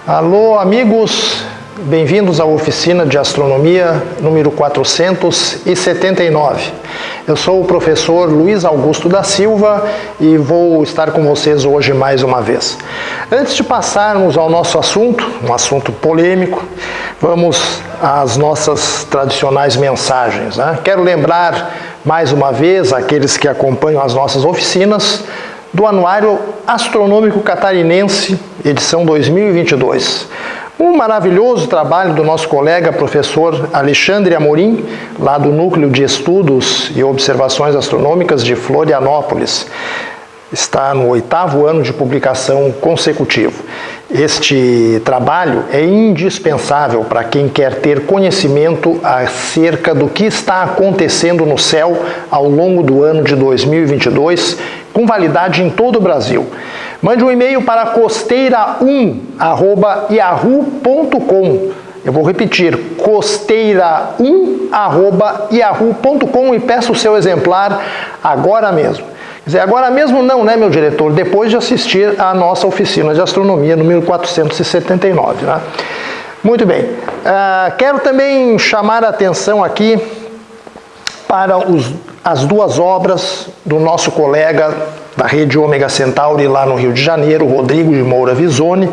Alô, amigos, bem-vindos à oficina de astronomia número 479. Eu sou o professor Luiz Augusto da Silva e vou estar com vocês hoje mais uma vez. Antes de passarmos ao nosso assunto, um assunto polêmico, vamos às nossas tradicionais mensagens, né? Quero lembrar mais uma vez aqueles que acompanham as nossas oficinas do Anuário Astronômico Catarinense, edição 2022. Um maravilhoso trabalho do nosso colega professor Alexandre Amorim, lá do Núcleo de Estudos e Observações Astronômicas de Florianópolis. Está no 8º ano de publicação consecutivo. Este trabalho é indispensável para quem quer ter conhecimento acerca do que está acontecendo no céu ao longo do ano de 2022, com validade em todo o Brasil. Mande um e-mail para costeira1@yahoo.com. Eu vou repetir, costeira1@yahoo.com e peço o seu exemplar agora mesmo. Quer dizer, agora mesmo não, né, meu diretor? Depois de assistir à nossa oficina de astronomia número 479, né? Muito bem. Quero também chamar a atenção aqui para as duas obras do nosso colega da Rede Ômega Centauri lá no Rio de Janeiro, Rodrigo de Moura Visoni.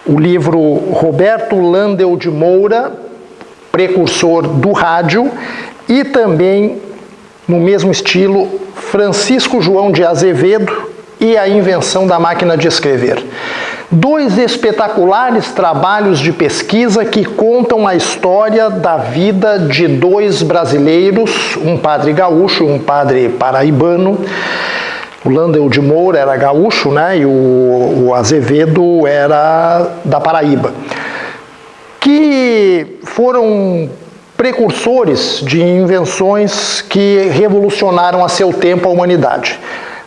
O livro Roberto Landel de Moura, precursor do rádio, e também, no mesmo estilo, Francisco João de Azevedo e a invenção da máquina de escrever. Dois espetaculares trabalhos de pesquisa que contam a história da vida de dois brasileiros, um padre gaúcho e um padre paraibano. O Landel de Moura era gaúcho, né, e o Azevedo era da Paraíba, que foram precursores de invenções que revolucionaram a seu tempo a humanidade.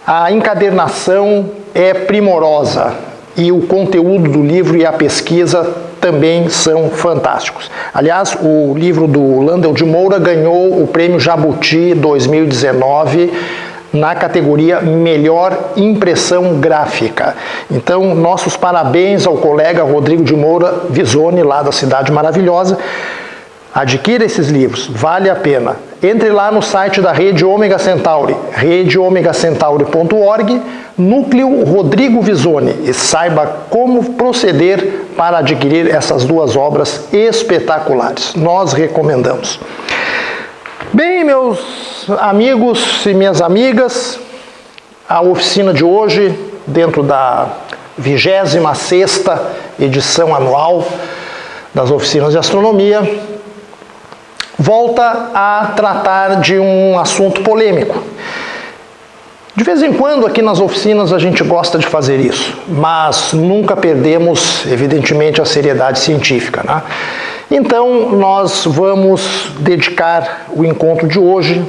A encadernação é primorosa e o conteúdo do livro e a pesquisa também são fantásticos. Aliás, o livro do Landel de Moura ganhou o Prêmio Jabuti 2019 na categoria Melhor Impressão Gráfica. Então, nossos parabéns ao colega Rodrigo de Moura Visoni, lá da Cidade Maravilhosa. Adquira esses livros, vale a pena. Entre lá no site da Rede Ômega Centauri, redeomegacentauri.org, Núcleo Rodrigo Visoni, e saiba como proceder para adquirir essas duas obras espetaculares. Nós recomendamos. Bem, meus amigos e minhas amigas, a oficina de hoje, dentro da 26ª edição anual das oficinas de astronomia, volta a tratar de um assunto polêmico. De vez em quando aqui nas oficinas a gente gosta de fazer isso, mas nunca perdemos, evidentemente, a seriedade científica, né? Então nós vamos dedicar o encontro de hoje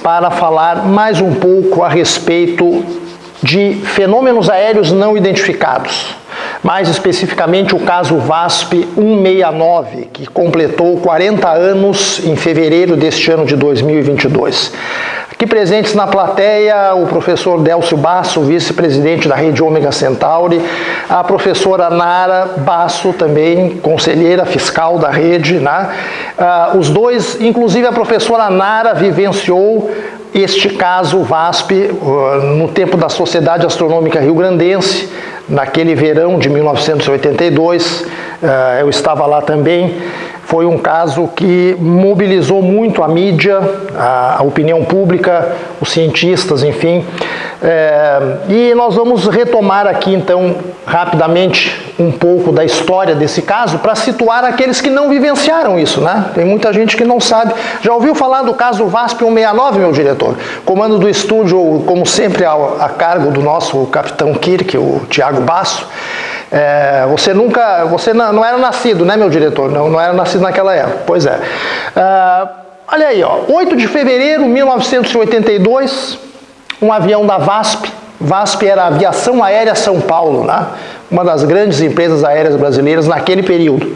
para falar mais um pouco a respeito de fenômenos aéreos não identificados. Mais especificamente o caso VASP 169, que completou 40 anos em fevereiro deste ano de 2022. Aqui presentes na plateia, o professor Délcio Basso, vice-presidente da Rede Ômega Centauri, a professora Nara Basso, também conselheira fiscal da rede, né? Os dois, inclusive a professora Nara vivenciou este caso VASP no tempo da Sociedade Astronômica Rio-Grandense, naquele verão de 1982, eu estava lá também. Foi um caso que mobilizou muito a mídia, a opinião pública, os cientistas, enfim. E nós vamos retomar aqui, então, rapidamente, um pouco da história desse caso, para situar aqueles que não vivenciaram isso, né? Tem muita gente que não sabe. Já ouviu falar do caso VASP 169, meu diretor? Comando do estúdio, como sempre, a cargo do nosso capitão Kirk, o Tiago Basso. Você não era nascido, né, meu diretor? Não era nascido naquela época. Pois é. Olha aí, ó, 8 de fevereiro de 1982, um avião da VASP. VASP era a Aviação Aérea São Paulo, né? Uma das grandes empresas aéreas brasileiras naquele período.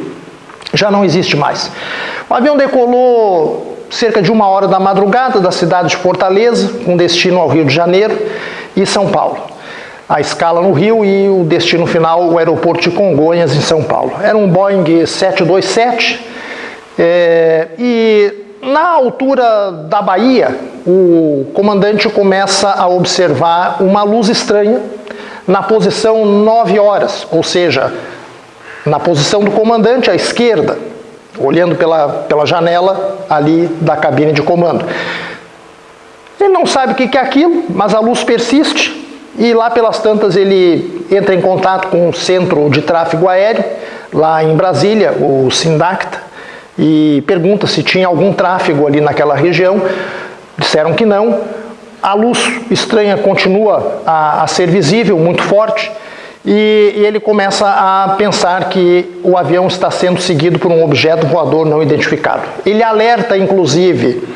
Já não existe mais. O avião decolou cerca de 1h da madrugada da cidade de Fortaleza, com destino ao Rio de Janeiro e São Paulo. a escala no Rio e o destino final, o aeroporto de Congonhas, em São Paulo. Era um Boeing 727 e na altura da Bahia, o comandante começa a observar uma luz estranha na posição 9 horas, ou seja, na posição do comandante à esquerda, olhando pela janela ali da cabine de comando. Ele não sabe o que é aquilo, mas a luz persiste e lá pelas tantas ele entra em contato com o centro de tráfego aéreo, lá em Brasília, o Sindacta, e pergunta se tinha algum tráfego ali naquela região. Disseram que não. A luz estranha continua a ser visível, muito forte, e ele começa a pensar que o avião está sendo seguido por um objeto voador não identificado. Ele alerta, inclusive,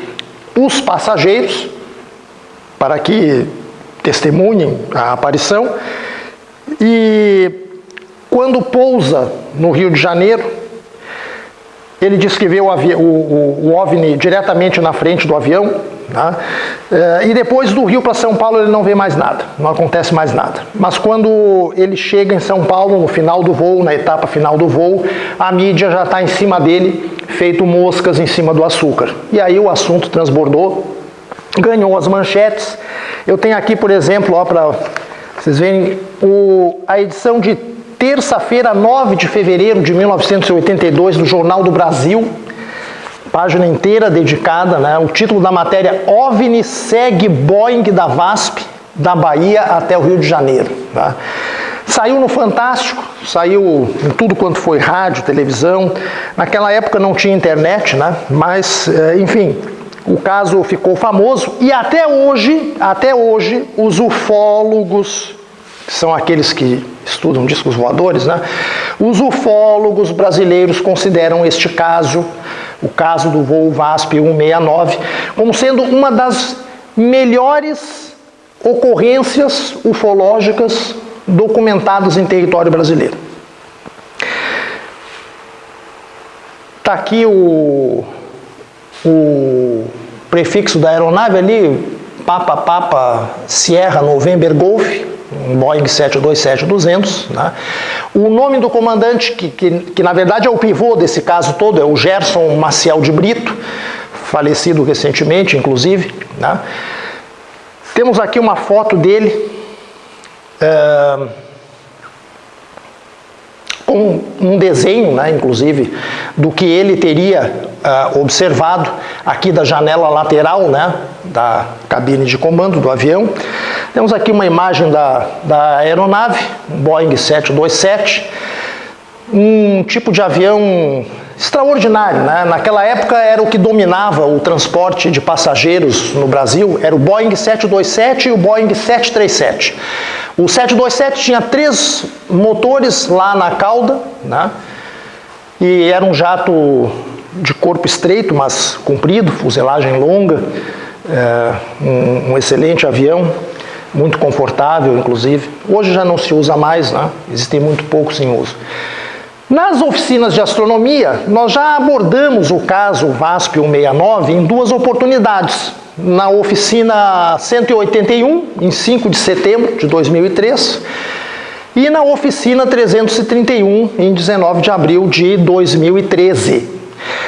os passageiros para que testemunhem a aparição, e quando pousa no Rio de Janeiro, ele diz que vê o OVNI diretamente na frente do avião, tá? E depois do Rio para São Paulo ele não vê mais nada, não acontece mais nada. Mas quando ele chega em São Paulo, no final do voo, na etapa final do voo, a mídia já está em cima dele, feito moscas em cima do açúcar. E aí o assunto transbordou, ganhou as manchetes. Eu tenho aqui, por exemplo, para vocês verem, a edição de terça-feira, 9 de fevereiro de 1982, do Jornal do Brasil, página inteira dedicada, né? O título da matéria: OVNI segue Boeing da VASP, da Bahia até o Rio de Janeiro. Tá? Saiu no Fantástico, saiu em tudo quanto foi rádio, televisão. Naquela época não tinha internet, né? Mas, enfim, o caso ficou famoso e até hoje, os ufólogos, que são aqueles que estudam discos voadores, né? Os ufólogos brasileiros consideram este caso, o caso do voo VASP 169, como sendo uma das melhores ocorrências ufológicas documentadas em território brasileiro. Está aqui o prefixo da aeronave ali, Papa Sierra November Golf, um Boeing 727-200, né? O nome do comandante, que na verdade é o pivô desse caso todo, é o Gerson Maciel de Brito, falecido recentemente, inclusive, né? Temos aqui uma foto dele com um desenho, né, inclusive, do que ele teria observado aqui da janela lateral, né, da cabine de comando do avião. Temos aqui uma imagem da aeronave, um Boeing 727, um tipo de avião extraordinário, né? Naquela época era o que dominava o transporte de passageiros no Brasil, era o Boeing 727 e o Boeing 737. O 727 tinha 3 motores lá na cauda, né? E era um jato de corpo estreito, mas comprido, fuselagem longa, um excelente avião, muito confortável, inclusive. Hoje já não se usa mais, né? Existem muito poucos em uso. Nas oficinas de astronomia, nós já abordamos o caso VASP 169 em 2 oportunidades. Na oficina 181, em 5 de setembro de 2003, e na oficina 331, em 19 de abril de 2013.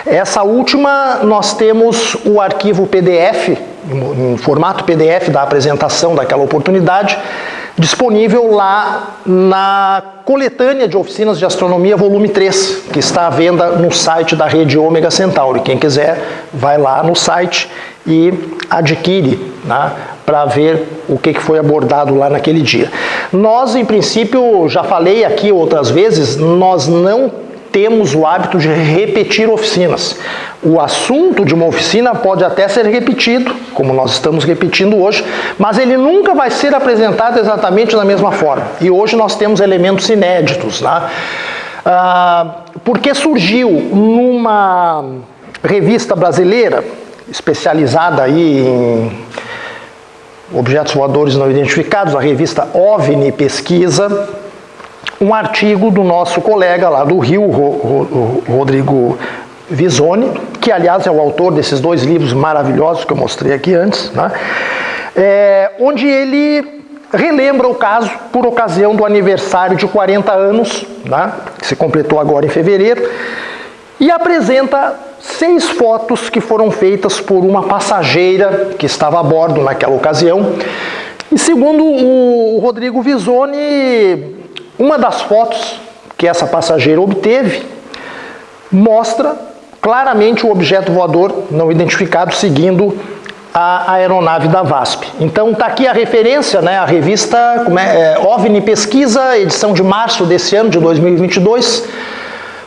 Essa última, nós temos o arquivo PDF, em formato PDF da apresentação daquela oportunidade, disponível lá na coletânea de oficinas de astronomia volume 3, que está à venda no site da rede Ômega Centauri. Quem quiser, vai lá no site e adquire, né, para ver o que foi abordado lá naquele dia. Nós, em princípio, já falei aqui outras vezes, nós não temos o hábito de repetir oficinas. O assunto de uma oficina pode até ser repetido, como nós estamos repetindo hoje, mas ele nunca vai ser apresentado exatamente da mesma forma. E hoje nós temos elementos inéditos, né? Porque surgiu numa revista brasileira, especializada aí em objetos voadores não identificados, a revista OVNI Pesquisa, um artigo do nosso colega lá do Rio, Rodrigo Visoni, que aliás é o autor desses 2 livros maravilhosos que eu mostrei aqui antes, né? Onde ele relembra o caso por ocasião do aniversário de 40 anos, né, que se completou agora em fevereiro, e apresenta 6 fotos que foram feitas por uma passageira que estava a bordo naquela ocasião. E segundo o Rodrigo Visoni, uma das fotos que essa passageira obteve mostra claramente o objeto voador não identificado seguindo a aeronave da VASP. Então está aqui a referência, né, a revista OVNI Pesquisa, edição de março desse ano, de 2022,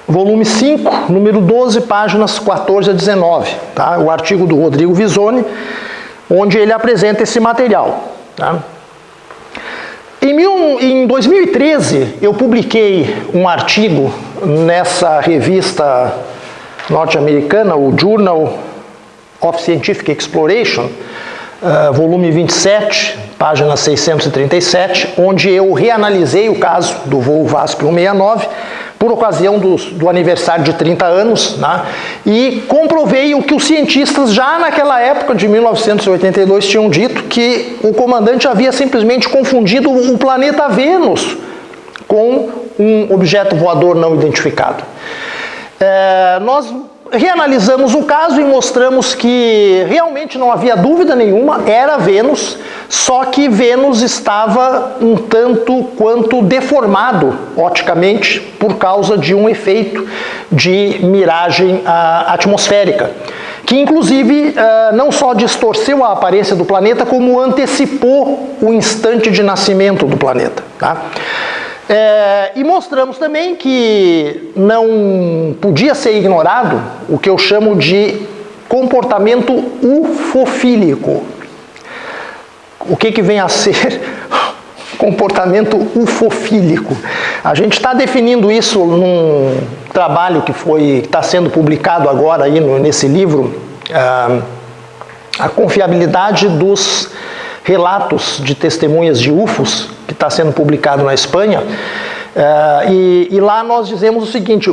volume 5, número 12, páginas 14 a 19. Tá? O artigo do Rodrigo Visoni, onde ele apresenta esse material. Tá? Em 2013, eu publiquei um artigo nessa revista norte-americana, o Journal of Scientific Exploration, volume 27, página 637, onde eu reanalisei o caso do voo VASP 169, por ocasião do aniversário de 30 anos, né, e comprovei o que os cientistas já naquela época de 1982 tinham dito, que o comandante havia simplesmente confundido o planeta Vênus com um objeto voador não identificado. Nós reanalisamos o caso e mostramos que realmente não havia dúvida nenhuma, era Vênus, só que Vênus estava um tanto quanto deformado oticamente por causa de um efeito de miragem atmosférica, que inclusive não só distorceu a aparência do planeta, como antecipou o instante de nascimento do planeta. Tá? E mostramos também que não podia ser ignorado o que eu chamo de comportamento ufofílico. O que vem a ser comportamento ufofílico? A gente está definindo isso num trabalho que está sendo publicado agora aí nesse livro, a confiabilidade dos relatos de testemunhas de UFOs, que está sendo publicado na Espanha, e lá nós dizemos o seguinte: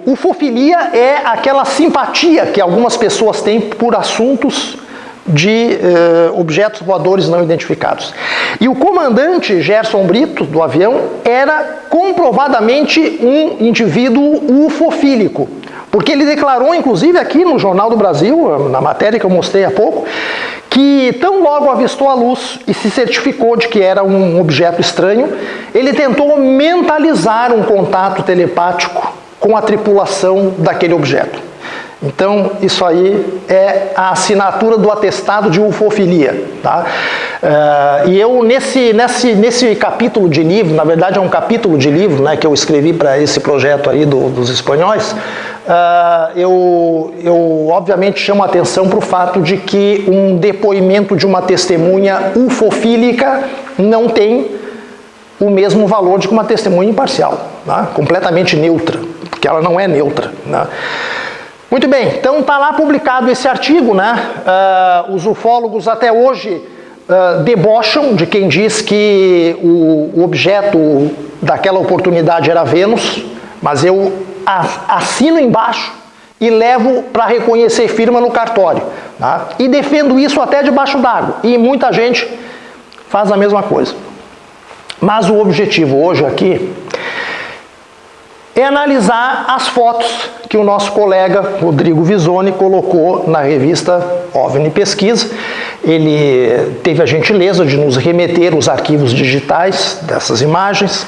ufofilia é aquela simpatia que algumas pessoas têm por assuntos de objetos voadores não identificados. E o comandante Gerson Brito, do avião, era comprovadamente um indivíduo ufofílico, porque ele declarou, inclusive aqui no Jornal do Brasil, na matéria que eu mostrei há pouco, que tão logo avistou a luz e se certificou de que era um objeto estranho, ele tentou mentalizar um contato telepático com a tripulação daquele objeto. Então, isso aí é a assinatura do atestado de ufofilia. Tá? E eu, nesse capítulo de livro, na verdade é um capítulo de livro, né, que eu escrevi para esse projeto aí dos espanhóis, eu obviamente chamo a atenção para o fato de que um depoimento de uma testemunha ufofílica não tem o mesmo valor de uma testemunha imparcial, tá? Completamente neutra, porque ela não é neutra. Né? Muito bem, então está lá publicado esse artigo, né? Os ufólogos até hoje debocham de quem diz que o objeto daquela oportunidade era Vênus, mas eu assino embaixo e levo para reconhecer firma no cartório. Tá? E defendo isso até debaixo d'água, e muita gente faz a mesma coisa. Mas o objetivo hoje aqui é analisar as fotos que o nosso colega Rodrigo Visoni colocou na revista OVNI Pesquisa. Ele teve a gentileza de nos remeter os arquivos digitais dessas imagens,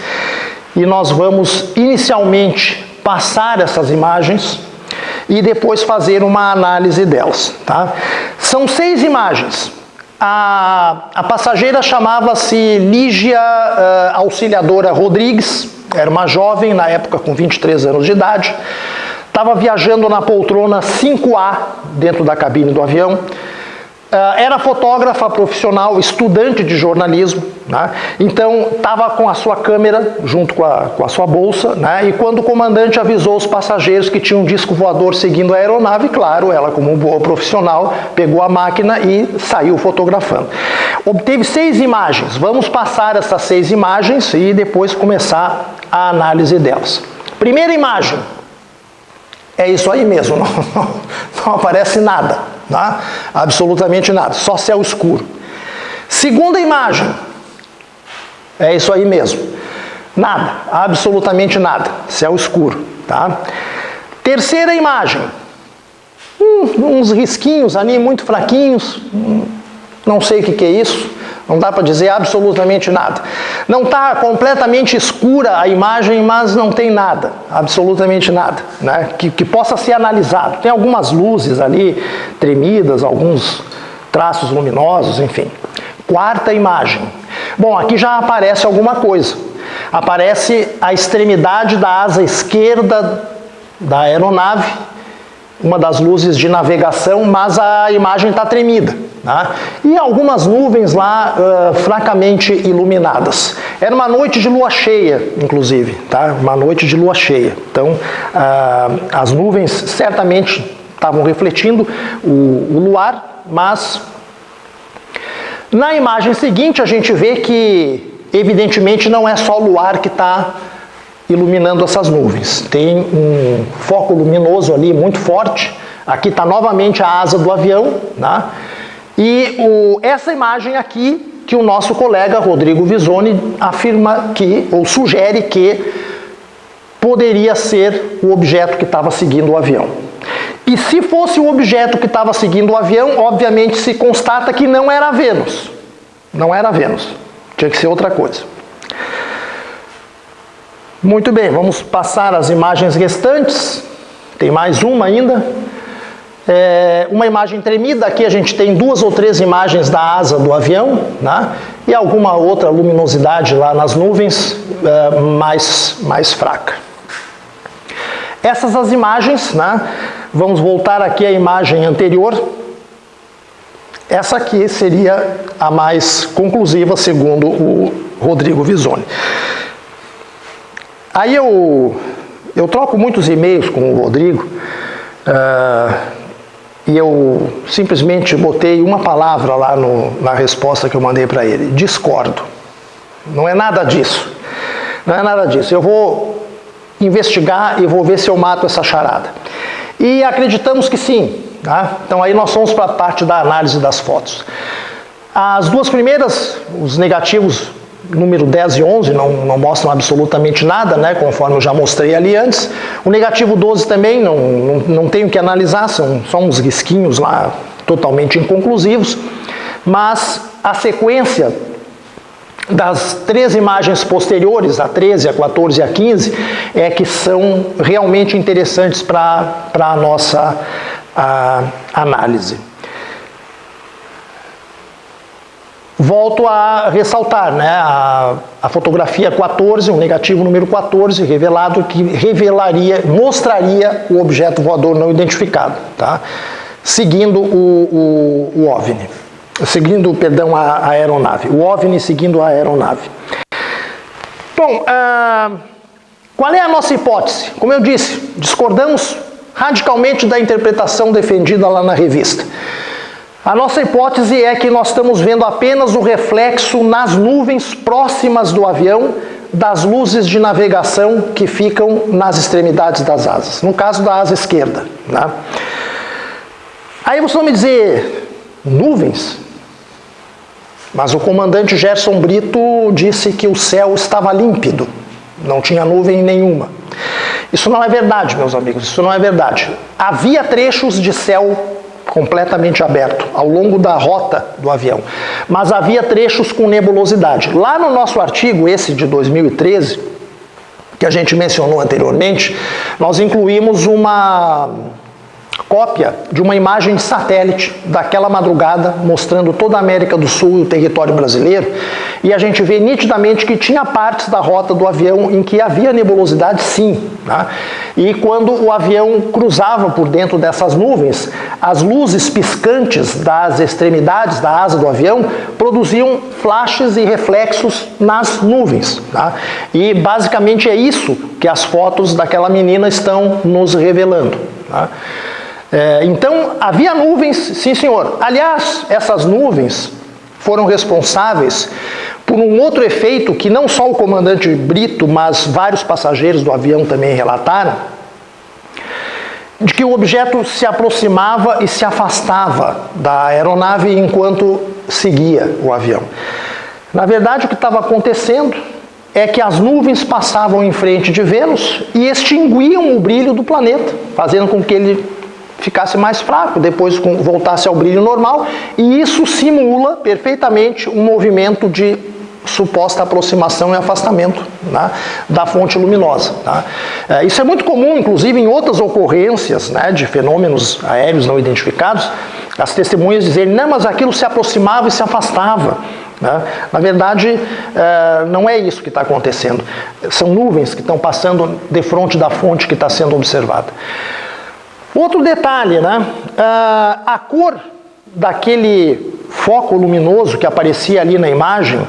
e nós vamos inicialmente passar essas imagens e depois fazer uma análise delas. Tá? São 6 imagens. A passageira chamava-se Lígia Auxiliadora Rodrigues, era uma jovem, na época com 23 anos de idade, estava viajando na poltrona 5A dentro da cabine do avião, era fotógrafa profissional, estudante de jornalismo, né? Então estava com a sua câmera junto com a sua bolsa, né? E quando o comandante avisou os passageiros que tinha um disco voador seguindo a aeronave, claro, ela como boa profissional pegou a máquina e saiu fotografando. Obteve 6 imagens, vamos passar essas 6 imagens e depois começar a análise delas. Primeira imagem, é isso aí mesmo, não aparece nada, tá? Absolutamente nada, só céu escuro. Segunda imagem, É isso aí mesmo. Nada, absolutamente nada. Céu escuro, tá? Terceira imagem. Uns risquinhos ali muito fraquinhos. Não sei o que é isso. Não dá para dizer absolutamente nada. Não está completamente escura a imagem, mas não tem nada, absolutamente nada, né? que possa ser analisado. Tem algumas luzes ali tremidas, alguns traços luminosos, enfim. Quarta imagem. Bom, aqui já aparece alguma coisa. Aparece a extremidade da asa esquerda da aeronave, uma das luzes de navegação, mas a imagem está tremida, tá? E algumas nuvens lá fracamente iluminadas. Era uma noite de lua cheia, inclusive, tá? Uma noite de lua cheia. Então, as nuvens certamente estavam refletindo o luar, mas na imagem seguinte a gente vê que, evidentemente, não é só o luar que está iluminando essas nuvens. Tem um foco luminoso ali muito forte. Aqui está novamente a asa do avião, né? E essa imagem aqui que o nosso colega Rodrigo Visoni afirma que, ou sugere que poderia ser o objeto que estava seguindo o avião. E se fosse o objeto que estava seguindo o avião, obviamente se constata que não era Vênus. Não era Vênus. Tinha que ser outra coisa. Muito bem, vamos passar as imagens restantes. Tem mais uma ainda. Uma imagem tremida. Aqui a gente tem 2 ou 3 imagens da asa do avião, né? E alguma outra luminosidade lá nas nuvens, mais fraca. Essas as imagens, né? Vamos voltar aqui à imagem anterior. Essa aqui seria a mais conclusiva, segundo o Rodrigo Visoni. Aí eu troco muitos e-mails com o Rodrigo, e eu simplesmente botei uma palavra lá na resposta que eu mandei para ele: discordo. Não é nada disso. Não é nada disso. Eu vou investigar e vou ver se eu mato essa charada. E acreditamos que sim. Tá? Então aí nós vamos para a parte da análise das fotos. As 2 primeiras, os negativos número 10 e 11, não mostram absolutamente nada, né, conforme eu já mostrei ali antes. O negativo 12 também não tenho que analisar, são só uns risquinhos lá totalmente inconclusivos. Mas a sequência das 3 imagens posteriores, a 13, a 14 e a 15, é que são realmente interessantes para a nossa análise. Volto a ressaltar, né, a fotografia 14, o negativo número 14, revelado, que mostraria o objeto voador não identificado, tá? Seguindo o OVNI. Seguindo, perdão, a aeronave. O OVNI seguindo a aeronave. Bom, qual é a nossa hipótese? Como eu disse, discordamos radicalmente da interpretação defendida lá na revista. A nossa hipótese é que nós estamos vendo apenas o reflexo nas nuvens próximas do avião das luzes de navegação que ficam nas extremidades das asas. No caso da asa esquerda, né? Aí vocês vão me dizer, nuvens? Mas o comandante Gerson Brito disse que o céu estava límpido, não tinha nuvem nenhuma. Isso não é verdade, meus amigos, isso não é verdade. Havia trechos de céu completamente aberto ao longo da rota do avião, mas havia trechos com nebulosidade. Lá no nosso artigo, esse de 2013, que a gente mencionou anteriormente, nós incluímos uma cópia de uma imagem de satélite daquela madrugada, mostrando toda a América do Sul e o território brasileiro, e a gente vê nitidamente que tinha partes da rota do avião em que havia nebulosidade, sim, tá? E quando o avião cruzava por dentro dessas nuvens, as luzes piscantes das extremidades da asa do avião produziam flashes e reflexos nas nuvens, tá? E basicamente é isso que as fotos daquela menina estão nos revelando, tá? Então, havia nuvens, sim senhor. Aliás, essas nuvens foram responsáveis por um outro efeito que não só o comandante Brito, mas vários passageiros do avião também relataram, de que o objeto se aproximava e se afastava da aeronave enquanto seguia o avião. Na verdade, o que estava acontecendo é que as nuvens passavam em frente de Vênus e extinguiam o brilho do planeta, fazendo com que ele ficasse mais fraco, depois voltasse ao brilho normal, e isso simula perfeitamente um movimento de suposta aproximação e afastamento, né, da fonte luminosa. Tá? Isso é muito comum, inclusive, em outras ocorrências, né, de fenômenos aéreos não identificados, as testemunhas dizerem, não, mas aquilo se aproximava e se afastava. Né? Na verdade, não é isso que está acontecendo. São nuvens que estão passando de frente da fonte que está sendo observada. Outro detalhe, né? A cor daquele foco luminoso que aparecia ali na imagem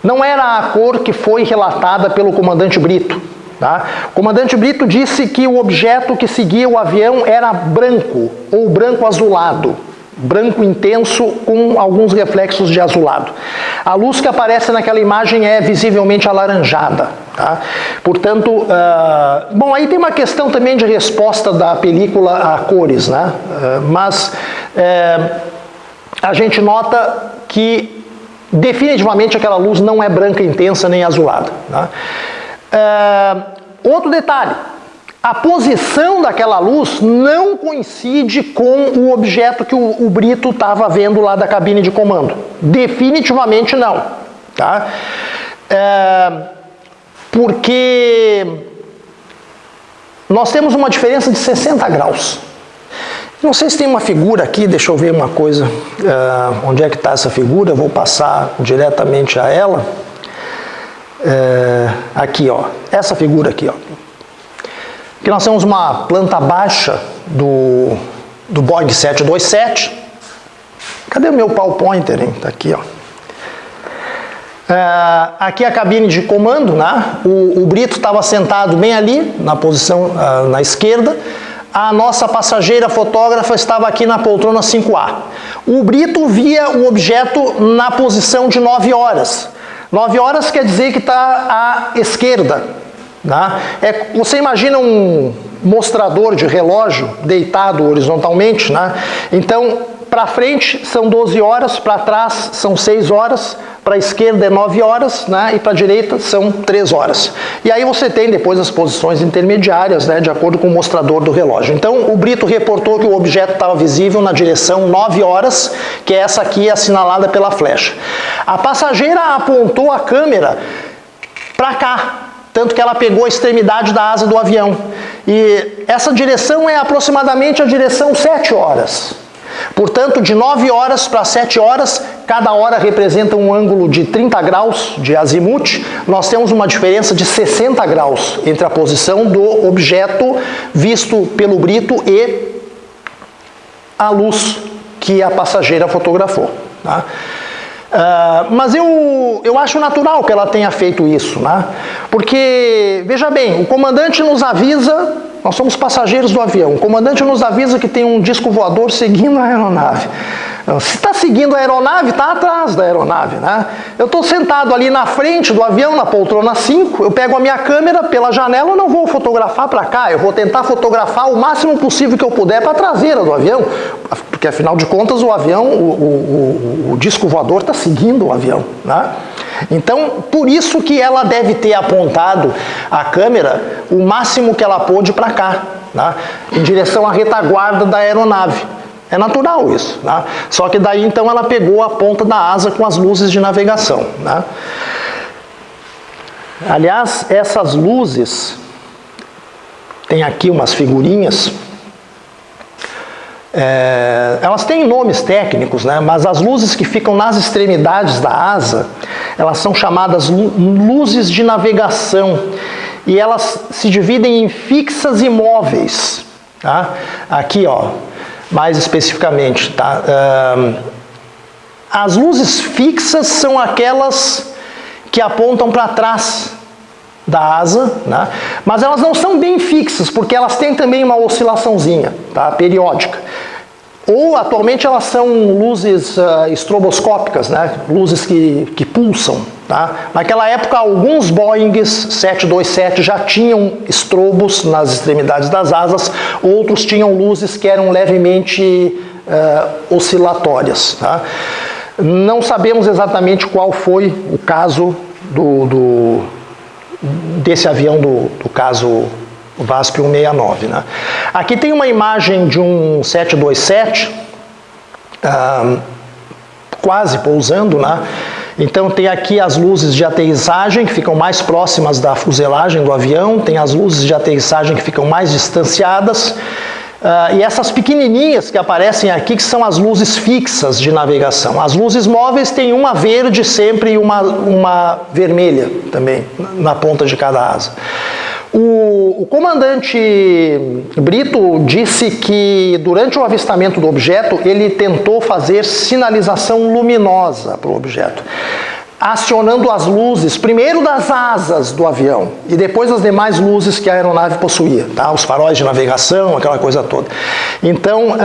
não era a cor que foi relatada pelo comandante Brito. Tá? O comandante Brito disse que o objeto que seguia o avião era branco ou branco azulado. Branco intenso com alguns reflexos de azulado. A luz que aparece naquela imagem é visivelmente alaranjada. Tá? Portanto, bom, aí tem uma questão também de resposta da película a cores, né? Mas a gente nota que definitivamente aquela luz não é branca intensa nem azulada. Tá? Outro detalhe. A posição daquela luz não coincide com o objeto que o Brito estava vendo lá da cabine de comando. Definitivamente não. Tá? Porque nós temos uma diferença de 60 graus. Não sei se tem uma figura aqui, deixa eu ver uma coisa. Onde é que está essa figura? Eu vou passar diretamente a ela. Aqui, ó. Essa figura aqui, ó. Aqui nós temos uma planta baixa do Boeing 727. Cadê o meu PowerPointer, hein? Tá aqui, ó. Aqui é a cabine de comando, né? O Brito estava sentado bem ali, na posição na esquerda. A nossa passageira fotógrafa estava aqui na poltrona 5A. O Brito via o objeto na posição de 9 horas. 9 horas quer dizer que está à esquerda. Tá? Você imagina um mostrador de relógio deitado horizontalmente, né? Então, para frente são 12 horas, para trás são 6 horas, para a esquerda é 9 horas, né? E para a direita são 3 horas. E aí você tem depois as posições intermediárias, né? De acordo com o mostrador do relógio. Então, o Brito reportou que o objeto estava visível na direção 9 horas, que é essa aqui assinalada pela flecha. A passageira apontou a câmera para cá, tanto que ela pegou a extremidade da asa do avião. E essa direção é aproximadamente a direção 7 horas. Portanto, de 9 horas para 7 horas, cada hora representa um ângulo de 30 graus de azimuth. Nós temos uma diferença de 60 graus entre a posição do objeto visto pelo Brito e a luz que a passageira fotografou. Tá? Mas eu acho natural que ela tenha feito isso, né? Porque, veja bem, o comandante nos avisa, nós somos passageiros do avião, o comandante nos avisa que tem um disco voador seguindo a aeronave. Se está seguindo a aeronave, está atrás da aeronave, né? Eu estou sentado ali na frente do avião, na poltrona 5, eu pego a minha câmera pela janela, eu não vou fotografar para cá, eu vou tentar fotografar o máximo possível que eu puder para a traseira do avião, porque afinal de contas o avião, o disco voador está seguindo o avião, né? Então, por isso que ela deve ter apontado a câmera o máximo que ela pôde para cá, né? Em direção à retaguarda da aeronave. É natural isso, né? Só que daí então ela pegou a ponta da asa com as luzes de navegação, né? Aliás, essas luzes, tem aqui umas figurinhas, elas têm nomes técnicos, né? Mas as luzes que ficam nas extremidades da asa, elas são chamadas luzes de navegação e elas se dividem em fixas e móveis, tá? Aqui, ó. Mais especificamente, tá? As luzes fixas são aquelas que apontam para trás da asa, né? Mas elas não são bem fixas, porque elas têm também uma oscilaçãozinha, tá? Periódica. Ou, atualmente, elas são luzes estroboscópicas, né? Luzes que pulsam. Tá? Naquela época, alguns Boeings 727 já tinham estrobos nas extremidades das asas, outros tinham luzes que eram levemente oscilatórias. Tá? Não sabemos exatamente qual foi o caso desse avião do caso VASP 169. Né? Aqui tem uma imagem de um 727, quase pousando, né? Então tem aqui as luzes de aterrissagem que ficam mais próximas da fuselagem do avião, tem as luzes de aterrissagem que ficam mais distanciadas, e essas pequenininhas que aparecem aqui que são as luzes fixas de navegação. As luzes móveis têm uma verde sempre e uma vermelha também na ponta de cada asa. O comandante Brito disse que durante o avistamento do objeto ele tentou fazer sinalização luminosa para o objeto, acionando as luzes, primeiro das asas do avião e depois as demais luzes que a aeronave possuía, tá? Os faróis de navegação, aquela coisa toda. Então,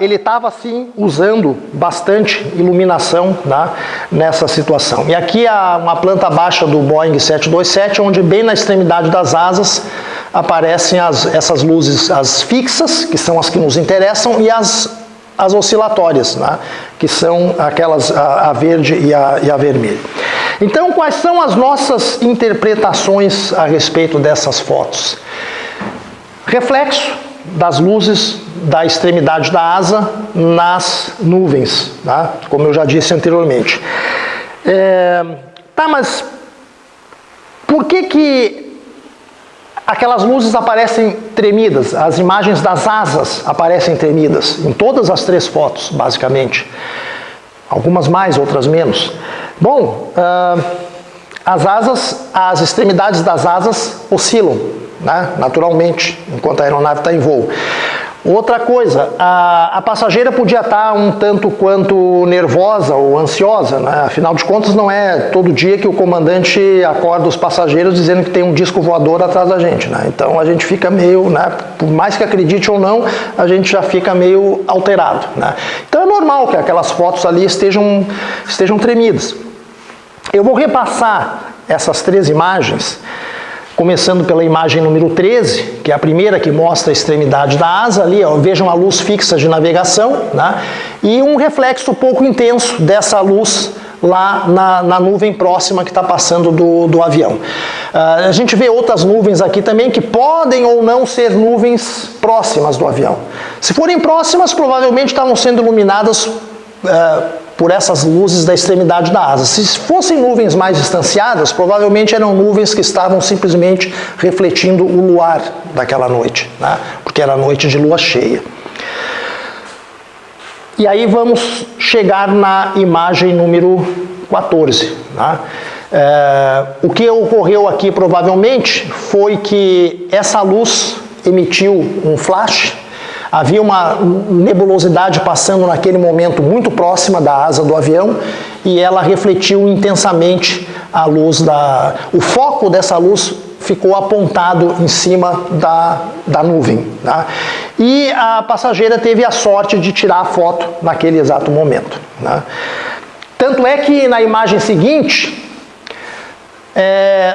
ele estava assim usando bastante iluminação, tá? Nessa situação. E aqui há uma planta baixa do Boeing 727, onde bem na extremidade das asas aparecem essas luzes, as fixas, que são as que nos interessam, e as oscilatórias, né? Que são aquelas, a verde e a vermelha. Então, quais são as nossas interpretações a respeito dessas fotos? Reflexo das luzes da extremidade da asa nas nuvens, tá? Como eu já disse anteriormente. Mas por que aquelas luzes aparecem tremidas? As imagens das asas aparecem tremidas, em todas as três fotos, basicamente. Algumas mais, outras menos. Bom, as extremidades das asas oscilam, né, naturalmente, enquanto a aeronave está em voo. Outra coisa, a passageira podia estar um tanto quanto nervosa ou ansiosa, né? Afinal de contas não é todo dia que o comandante acorda os passageiros dizendo que tem um disco voador atrás da gente, né? Então a gente fica meio, né, por mais que acredite ou não, a gente já fica meio alterado, né? Então é normal que aquelas fotos ali estejam tremidas. Eu vou repassar essas três imagens, começando pela imagem número 13, que é a primeira que mostra a extremidade da asa, ali, ó, vejam a luz fixa de navegação, né, e um reflexo pouco intenso dessa luz lá na nuvem próxima que está passando do avião. A gente vê outras nuvens aqui também que podem ou não ser nuvens próximas do avião. Se forem próximas, provavelmente estavam sendo iluminadas por essas luzes da extremidade da asa. Se fossem nuvens mais distanciadas, provavelmente eram nuvens que estavam simplesmente refletindo o luar daquela noite, né? Porque era noite de lua cheia. E aí vamos chegar na imagem número 14. Né? O que ocorreu aqui provavelmente foi que essa luz emitiu um flash. Havia uma nebulosidade passando naquele momento muito próxima da asa do avião e ela refletiu intensamente a luz o foco dessa luz ficou apontado em cima da nuvem, tá? E a passageira teve a sorte de tirar a foto naquele exato momento, né? Tanto é que na imagem seguinte,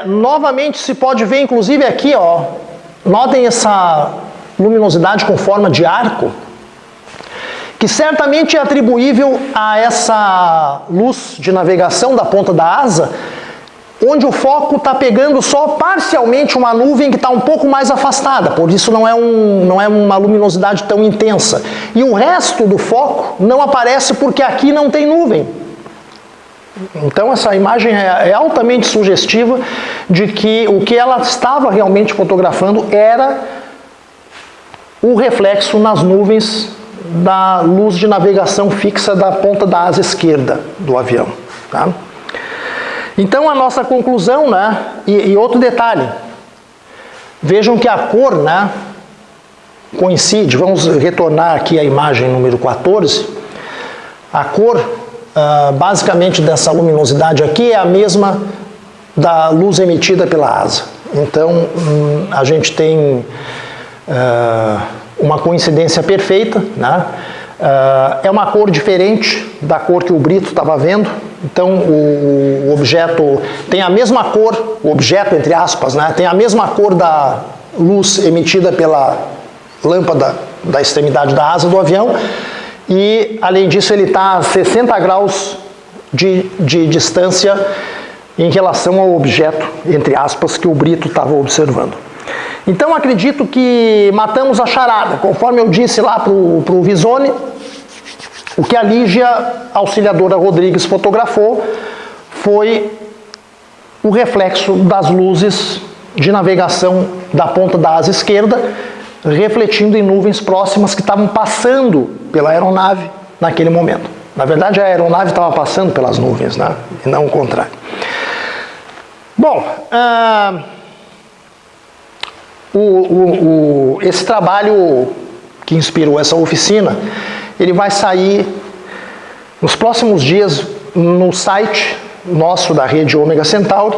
novamente se pode ver, inclusive aqui, ó, notem essa luminosidade com forma de arco, que certamente é atribuível a essa luz de navegação da ponta da asa, onde o foco está pegando só parcialmente uma nuvem que está um pouco mais afastada, por isso não é uma luminosidade tão intensa. E o resto do foco não aparece porque aqui não tem nuvem. Então essa imagem é altamente sugestiva de que o que ela estava realmente fotografando era o reflexo nas nuvens da luz de navegação fixa da ponta da asa esquerda do avião, tá? Então a nossa conclusão, né, e outro detalhe, vejam que a cor, né, coincide. Vamos retornar aqui à imagem número 14. A cor, basicamente dessa luminosidade aqui é a mesma da luz emitida pela asa. Então a gente tem uma coincidência perfeita, né? É uma cor diferente da cor que o Brito estava vendo. Então o objeto tem a mesma cor, o objeto entre aspas, né, tem a mesma cor da luz emitida pela lâmpada da extremidade da asa do avião, e além disso ele está a 60 graus de distância em relação ao objeto, entre aspas, que o Brito estava observando. Então acredito que matamos a charada. Conforme eu disse lá para o Visoni, o que a Lígia Auxiliadora Rodrigues fotografou foi o reflexo das luzes de navegação da ponta da asa esquerda, refletindo em nuvens próximas que estavam passando pela aeronave naquele momento. Na verdade, a aeronave estava passando pelas nuvens, né? E não o contrário. Bom, esse trabalho que inspirou essa oficina, ele vai sair nos próximos dias no site nosso da rede Ômega Centauri,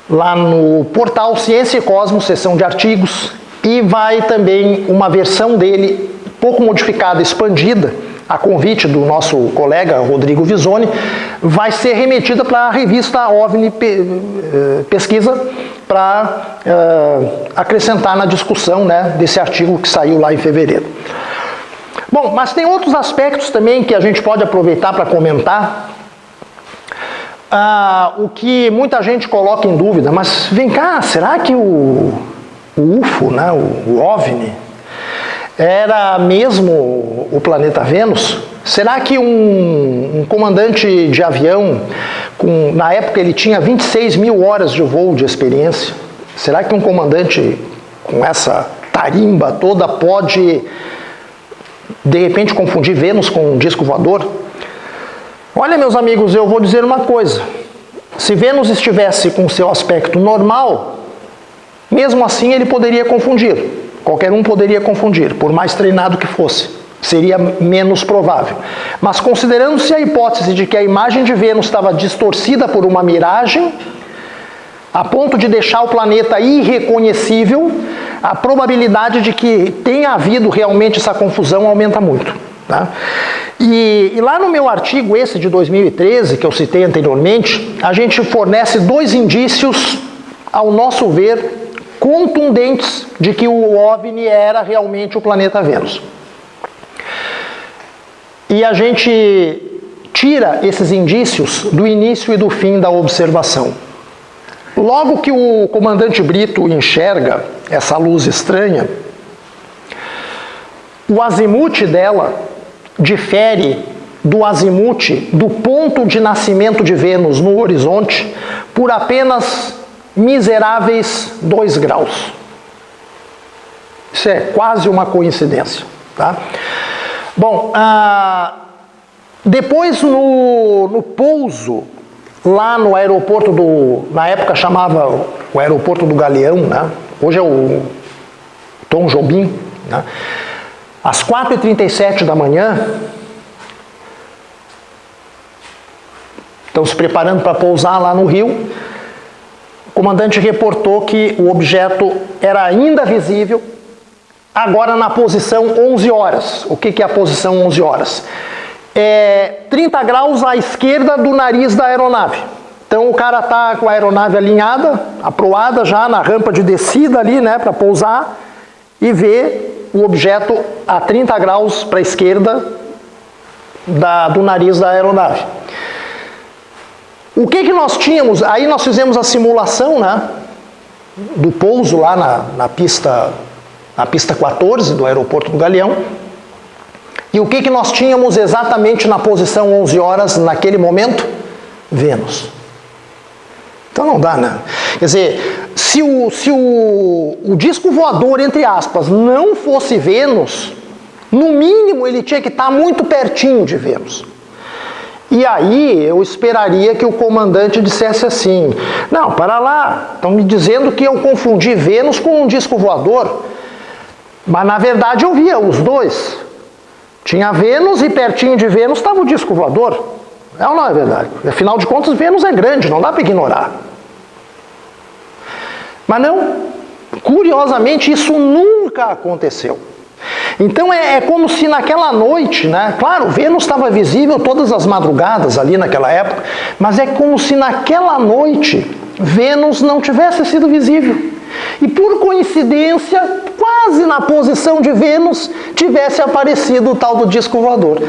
lá no portal Ciência e Cosmos, seção de artigos, e vai também uma versão dele pouco modificada, expandida, a convite do nosso colega Rodrigo Visoni, vai ser remetida para a revista OVNI Pesquisa, para acrescentar na discussão, né, desse artigo que saiu lá em fevereiro. Bom, mas tem outros aspectos também que a gente pode aproveitar para comentar. O que muita gente coloca em dúvida, mas vem cá, será que o UFO, né, o OVNI, era mesmo o planeta Vênus? Será que um comandante de avião, na época ele tinha 26 mil horas de voo de experiência, será que um comandante com essa tarimba toda pode, de repente, confundir Vênus com um disco voador? Olha, meus amigos, eu vou dizer uma coisa. Se Vênus estivesse com seu aspecto normal, mesmo assim ele poderia confundir. Qualquer um poderia confundir, por mais treinado que fosse. Seria menos provável. Mas considerando-se a hipótese de que a imagem de Vênus estava distorcida por uma miragem, a ponto de deixar o planeta irreconhecível, a probabilidade de que tenha havido realmente essa confusão aumenta muito. Tá? E lá no meu artigo, esse de 2013, que eu citei anteriormente, a gente fornece 2 indícios, ao nosso ver, contundentes de que o OVNI era realmente o planeta Vênus. E a gente tira esses indícios do início e do fim da observação. Logo que o comandante Brito enxerga essa luz estranha, o azimute dela difere do azimute do ponto de nascimento de Vênus no horizonte por apenas miseráveis 2 graus. Isso é quase uma coincidência. Tá? Bom, depois no pouso, lá no aeroporto na época chamava o aeroporto do Galeão, né? Hoje é o Tom Jobim, né? Às 4h37 da manhã, estão se preparando para pousar lá no Rio, o comandante reportou que o objeto era ainda visível, agora na posição 11 horas. O que é a posição 11 horas? 30 graus à esquerda do nariz da aeronave. Então o cara está com a aeronave alinhada, aproada já na rampa de descida ali, né, para pousar, e vê o objeto a 30 graus para a esquerda do nariz da aeronave. O que nós tínhamos? Aí nós fizemos a simulação, né, do pouso lá na pista 14 do aeroporto do Galeão. E o que nós tínhamos exatamente na posição 11 horas naquele momento? Vênus. Então não dá, né? Quer dizer, se o disco voador, entre aspas, não fosse Vênus, no mínimo ele tinha que estar muito pertinho de Vênus. E aí eu esperaria que o comandante dissesse assim: não, para lá, estão me dizendo que eu confundi Vênus com um disco voador. Mas na verdade eu via os dois. Tinha Vênus e pertinho de Vênus estava o disco voador. É ou não é verdade? Afinal de contas, Vênus é grande, não dá para ignorar. Mas não, curiosamente, isso nunca aconteceu. Então é como se naquela noite, né? Claro, Vênus estava visível todas as madrugadas ali naquela época, mas é como se naquela noite Vênus não tivesse sido visível. E por coincidência, quase na posição de Vênus, tivesse aparecido o tal do disco voador.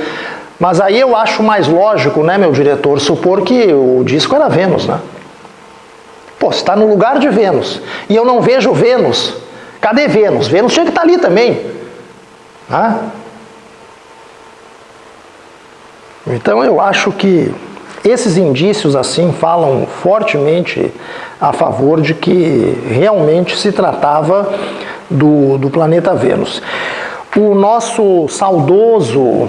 Mas aí eu acho mais lógico, né, meu diretor, supor que o disco era Vênus, né? Pô, você está no lugar de Vênus e eu não vejo Vênus. Cadê Vênus? Vênus tinha que estar ali também. Ah? Então eu acho que esses indícios assim falam fortemente a favor de que realmente se tratava do planeta Vênus. O nosso saudoso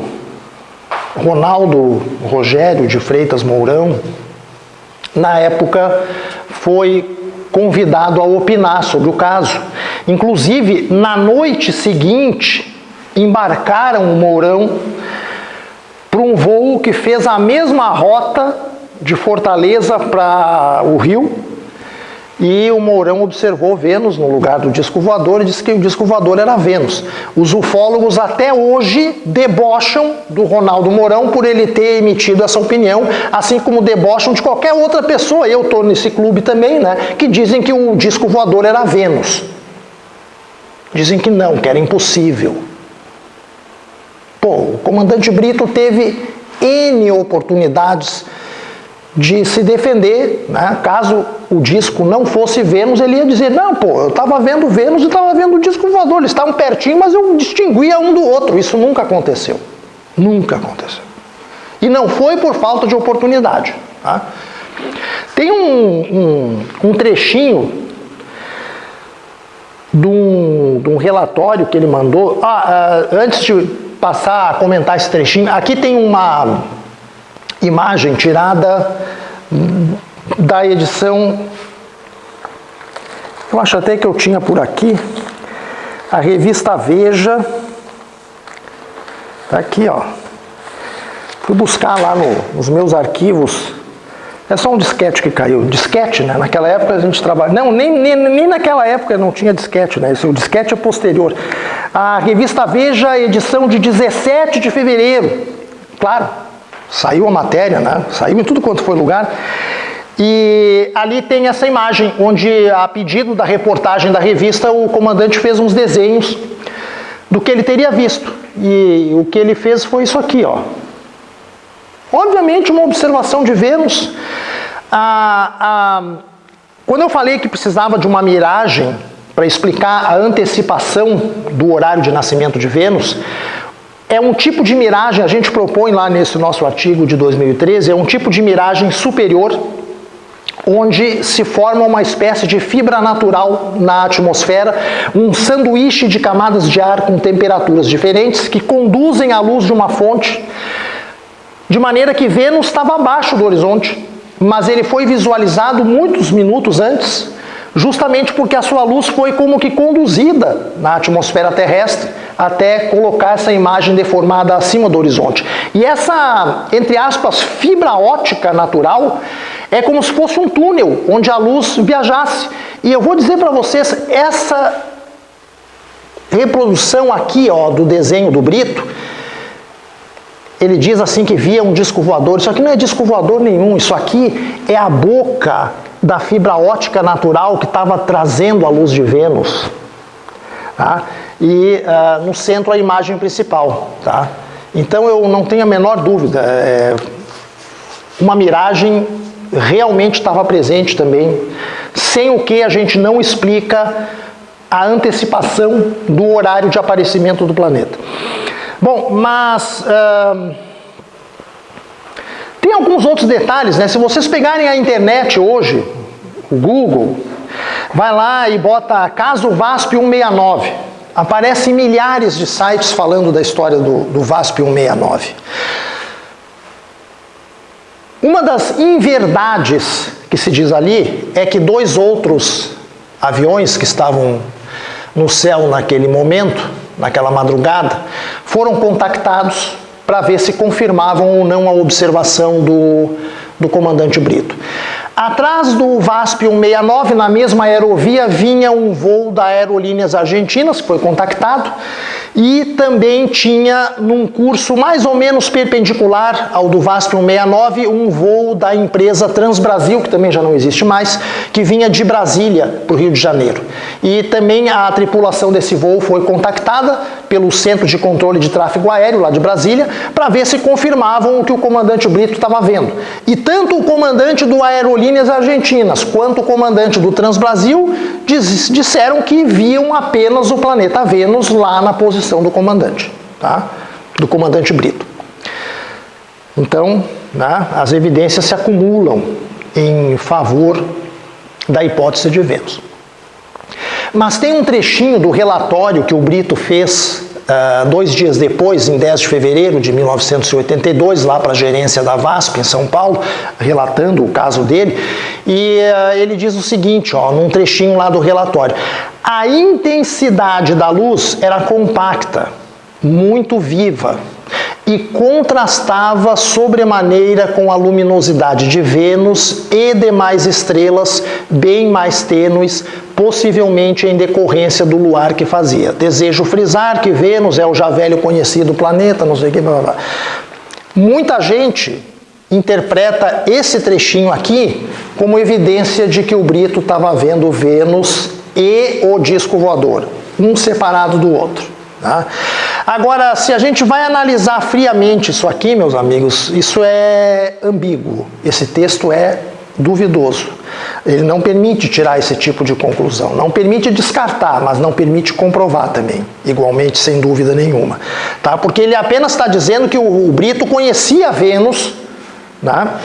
Ronaldo Rogério de Freitas Mourão, na época, foi convidado a opinar sobre o caso. Inclusive, na noite seguinte, embarcaram o Mourão para um voo que fez a mesma rota de Fortaleza para o Rio, e o Mourão observou Vênus no lugar do disco voador e disse que o disco voador era Vênus. Os ufólogos até hoje debocham do Ronaldo Mourão por ele ter emitido essa opinião, assim como debocham de qualquer outra pessoa, eu estou nesse clube também, né, que dizem que o disco voador era Vênus. Dizem que não, que era impossível. Pô, o comandante Brito teve N oportunidades de se defender, né? Caso o disco não fosse Vênus, ele ia dizer, não, pô, eu estava vendo Vênus e estava vendo o disco voador, eles estavam pertinho, mas eu distinguia um do outro. Isso nunca aconteceu. Nunca aconteceu. E não foi por falta de oportunidade. Tá? Tem um trechinho de um relatório que ele mandou. Antes de passar a comentar esse trechinho, aqui tem uma imagem tirada da edição, eu acho até que eu tinha por aqui, a revista Veja, tá aqui, ó. Fui buscar lá nos meus arquivos, é só um disquete que caiu, disquete, né? Naquela época a gente trabalha, não, nem naquela época não tinha disquete, né? O disquete é posterior. A revista Veja, edição de 17 de fevereiro, claro, saiu a matéria, né? Saiu em tudo quanto foi lugar. E ali tem essa imagem, onde a pedido da reportagem da revista, o comandante fez uns desenhos do que ele teria visto. E o que ele fez foi isso aqui, ó. Obviamente uma observação de Vênus. Quando eu falei que precisava de uma miragem para explicar a antecipação do horário de nascimento de Vênus, é um tipo de miragem, a gente propõe lá nesse nosso artigo de 2013, é um tipo de miragem superior, onde se forma uma espécie de fibra natural na atmosfera, um sanduíche de camadas de ar com temperaturas diferentes que conduzem a luz de uma fonte, de maneira que Vênus estava abaixo do horizonte, mas ele foi visualizado muitos minutos antes, justamente porque a sua luz foi como que conduzida na atmosfera terrestre até colocar essa imagem deformada acima do horizonte. E essa, entre aspas, fibra óptica natural é como se fosse um túnel onde a luz viajasse. E eu vou dizer para vocês, essa reprodução aqui, ó, do desenho do Brito, ele diz assim que via um disco voador. Isso aqui não é disco voador nenhum, isso aqui é a boca da fibra óptica natural que estava trazendo a luz de Vênus. Tá? E no centro a imagem principal. Tá? Então eu não tenho a menor dúvida, uma miragem realmente estava presente também, sem o que a gente não explica a antecipação do horário de aparecimento do planeta. Bom, mas tem alguns outros detalhes, né? Se vocês pegarem a internet hoje, o Google, vai lá e bota caso VASP 169. Aparecem milhares de sites falando da história do VASP 169. Uma das inverdades que se diz ali é que 2 outros aviões que estavam no céu naquele momento, naquela madrugada, foram contactados para ver se confirmavam ou não a observação do comandante Brito. Atrás do VASP 169, na mesma aerovia, vinha um voo da Aerolíneas Argentinas, que foi contactado, E também tinha, num curso mais ou menos perpendicular ao do VASP 169, um voo da empresa Transbrasil, que também já não existe mais, que vinha de Brasília para o Rio de Janeiro. E também a tripulação desse voo foi contactada pelo Centro de Controle de Tráfego Aéreo, lá de Brasília, para ver se confirmavam o que o comandante Brito estava vendo. E tanto o comandante do Aerolíneas Argentinas quanto o comandante do Transbrasil disseram que viam apenas o planeta Vênus lá na posição do comandante, tá? Do comandante Brito. Então, né, as evidências se acumulam em favor da hipótese de Vênus. Mas tem um trechinho do relatório que o Brito fez 2 dias depois, em 10 de fevereiro de 1982, lá para a gerência da VASP em São Paulo, relatando o caso dele, e ele diz o seguinte, ó, num trechinho lá do relatório: a intensidade da luz era compacta, muito viva, e contrastava sobremaneira com a luminosidade de Vênus e demais estrelas bem mais tênues, possivelmente em decorrência do luar que fazia. Desejo frisar que Vênus é o já velho conhecido planeta, não sei o que, blá, blá, blá. Muita gente interpreta esse trechinho aqui como evidência de que o Brito estava vendo Vênus e o disco voador, um separado do outro. Tá? Agora, se a gente vai analisar friamente isso aqui, meus amigos, isso é ambíguo. Esse texto é duvidoso. Ele não permite tirar esse tipo de conclusão. Não permite descartar, mas não permite comprovar também. Igualmente, sem dúvida nenhuma. Tá? Porque ele apenas está dizendo que o Brito conhecia Vênus, tá?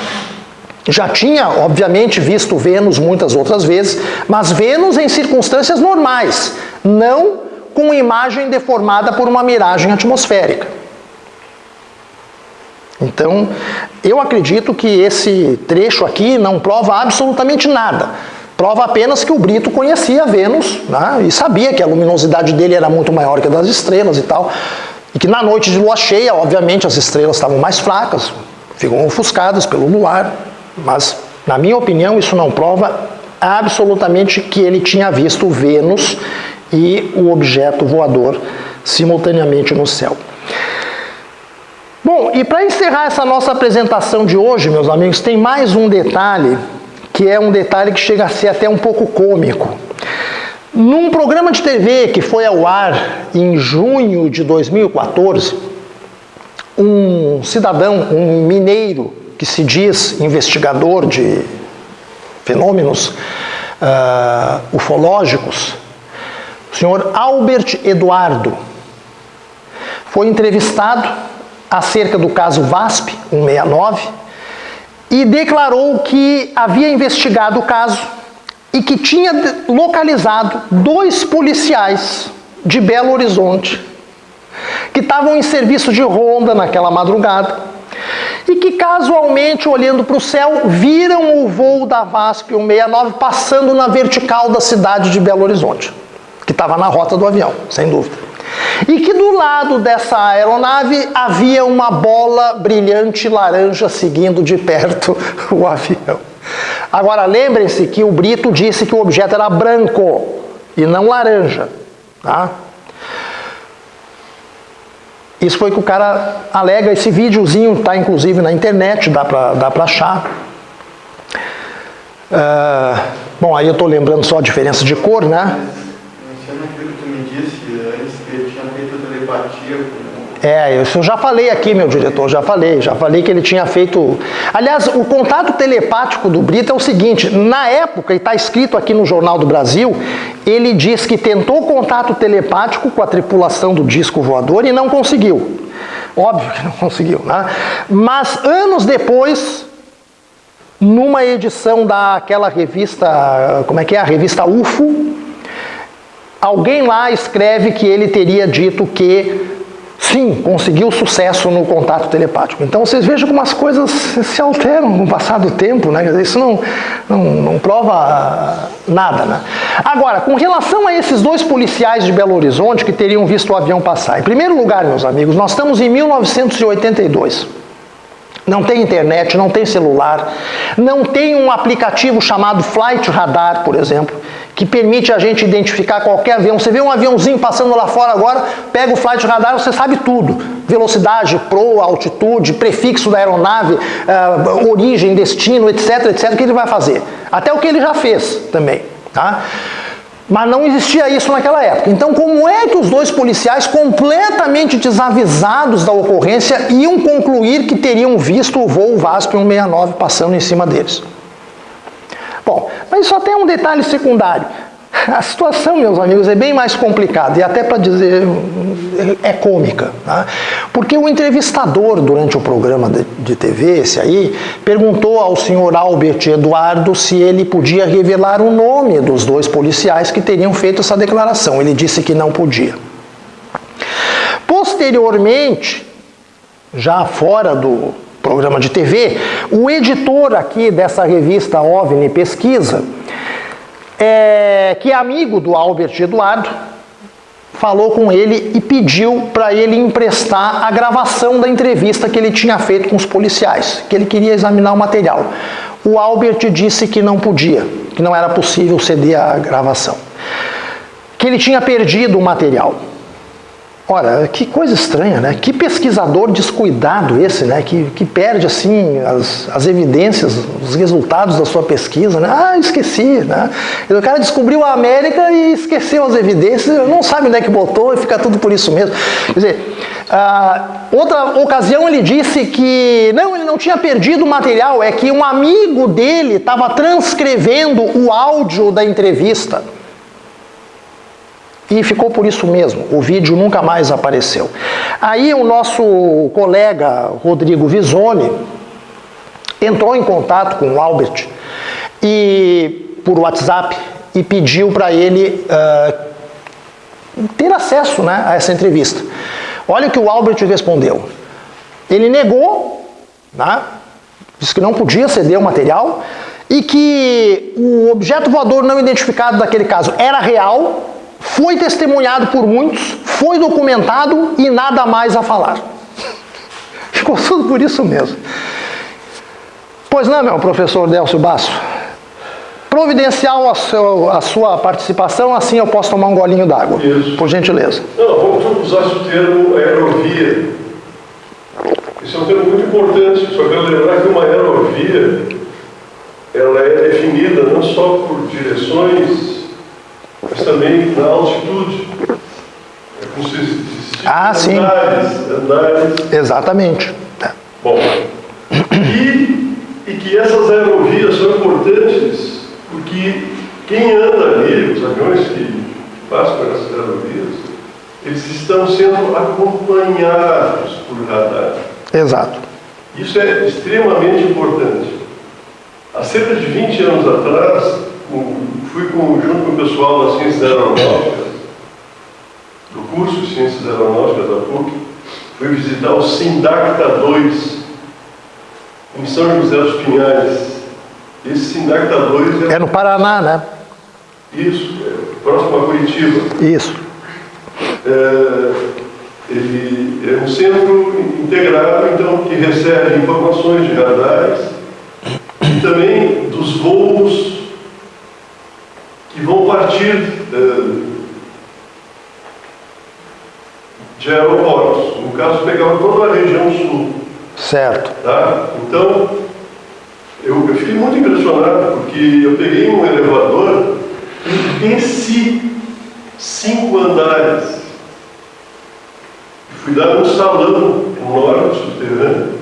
Já tinha, obviamente, visto Vênus muitas outras vezes, mas Vênus em circunstâncias normais, não com imagem deformada por uma miragem atmosférica. Então, eu acredito que esse trecho aqui não prova absolutamente nada. Prova apenas que o Brito conhecia Vênus, né, e sabia que a luminosidade dele era muito maior que a das estrelas e tal. E que na noite de lua cheia, obviamente, as estrelas estavam mais fracas, ficam ofuscadas pelo luar. Mas, na minha opinião, isso não prova absolutamente que ele tinha visto Vênus e o objeto voador simultaneamente no céu. Bom, e para encerrar essa nossa apresentação de hoje, meus amigos, tem mais um detalhe, que é um detalhe que chega a ser até um pouco cômico. Num programa de TV que foi ao ar em junho de 2014, um cidadão, um mineiro, que se diz investigador de fenômenos ufológicos, o senhor Albert Eduardo, foi entrevistado acerca do caso VASP 169 e declarou que havia investigado o caso e que tinha localizado 2 policiais de Belo Horizonte que estavam em serviço de ronda naquela madrugada e que casualmente, olhando para o céu, viram o voo da VASP 169 passando na vertical da cidade de Belo Horizonte, que estava na rota do avião, sem dúvida. E que do lado dessa aeronave havia uma bola brilhante laranja seguindo de perto o avião. Agora, lembrem-se que o Brito disse que o objeto era branco e não laranja. Tá? Isso foi que o cara alega. Esse videozinho está inclusive na internet, dá para achar. Bom, aí eu estou lembrando só a diferença de cor, né? Isso eu já falei aqui, meu diretor, já falei que ele tinha feito... Aliás, o contato telepático do Brito é o seguinte, na época, e está escrito aqui no Jornal do Brasil, ele diz que tentou contato telepático com a tripulação do disco voador e não conseguiu. Óbvio que não conseguiu, né? Mas anos depois, numa edição daquela revista, como é que é? A revista UFO, alguém lá escreve que ele teria dito que sim, conseguiu sucesso no contato telepático. Então vocês vejam como as coisas se alteram com o passar do tempo, né? Isso não prova nada, né? Agora, com relação a esses 2 policiais de Belo Horizonte que teriam visto o avião passar. Em primeiro lugar, meus amigos, nós estamos em 1982. Não tem internet, não tem celular, não tem um aplicativo chamado Flight Radar, por exemplo, que permite a gente identificar qualquer avião. Você vê um aviãozinho passando lá fora agora, pega o flight radar, você sabe tudo. Velocidade, proa, altitude, prefixo da aeronave, origem, destino, etc, etc, o que ele vai fazer. Até o que ele já fez também, tá? Mas não existia isso naquela época. Então, como é que os dois policiais, completamente desavisados da ocorrência, iam concluir que teriam visto o voo Vasco 169 passando em cima deles? Bom, mas só tem um detalhe secundário. A situação, meus amigos, é bem mais complicada, e até para dizer, é cômica, tá? Porque o entrevistador, durante o programa de TV, esse aí, perguntou ao senhor Albert Eduardo se ele podia revelar o nome dos dois policiais que teriam feito essa declaração. Ele disse que não podia. Posteriormente, já fora do programa de TV, o editor aqui dessa revista OVNI Pesquisa, que é amigo do Albert Eduardo, falou com ele e pediu para ele emprestar a gravação da entrevista que ele tinha feito com os policiais, que ele queria examinar o material. O Albert disse que não podia, que não era possível ceder a gravação, que ele tinha perdido o material. Ora, que coisa estranha, né? Que pesquisador descuidado esse, né? Que perde, assim, as evidências, os resultados da sua pesquisa, né? Ah, esqueci, né? O cara descobriu a América e esqueceu as evidências, não sabe onde é que botou e fica tudo por isso mesmo. Quer dizer, outra ocasião ele disse que, não, ele não tinha perdido o material, é que um amigo dele estava transcrevendo o áudio da entrevista. E ficou por isso mesmo, o vídeo nunca mais apareceu. Aí o nosso colega Rodrigo Visoni entrou em contato com o Albert por WhatsApp e pediu para ele ter acesso, né, a essa entrevista. Olha o que o Albert respondeu. Ele negou, né, disse que não podia ceder o material e que o objeto voador não identificado daquele caso era real, foi testemunhado por muitos, foi documentado e nada mais a falar. Ficou tudo por isso mesmo. Pois não, meu professor Délcio Basso? Providencial a sua participação, assim eu posso tomar um golinho d'água. Por gentileza. Não, vamos usar o termo aerovia. Esse é um termo muito importante, só quero lembrar que uma aerovia ela é definida não só por direções, mas também na altitude. É como se sim. Andares. Exatamente. Bom, e que essas aerovias são importantes porque quem anda ali, os aviões que passam por essas aerovias, eles estão sendo acompanhados por radar. Exato. Isso é extremamente importante. Há cerca de 20 anos atrás, fui junto com o pessoal das Ciências Aeronáuticas, do curso de Ciências Aeronáuticas da PUC, fui visitar o Sindacta 2, em São José dos Pinhais. Esse Sindacta 2 é no Paraná, né? Isso, próximo a Curitiba. Isso. Ele é um centro integrado, então, que recebe informações de radares e também dos voos que vão partir de aeroportos. No caso, pegava toda a região sul. Certo. Tá? Então, eu fiquei muito impressionado, porque eu peguei um elevador e desci 5 andares. Fui dar um salão enorme, subterrâneo,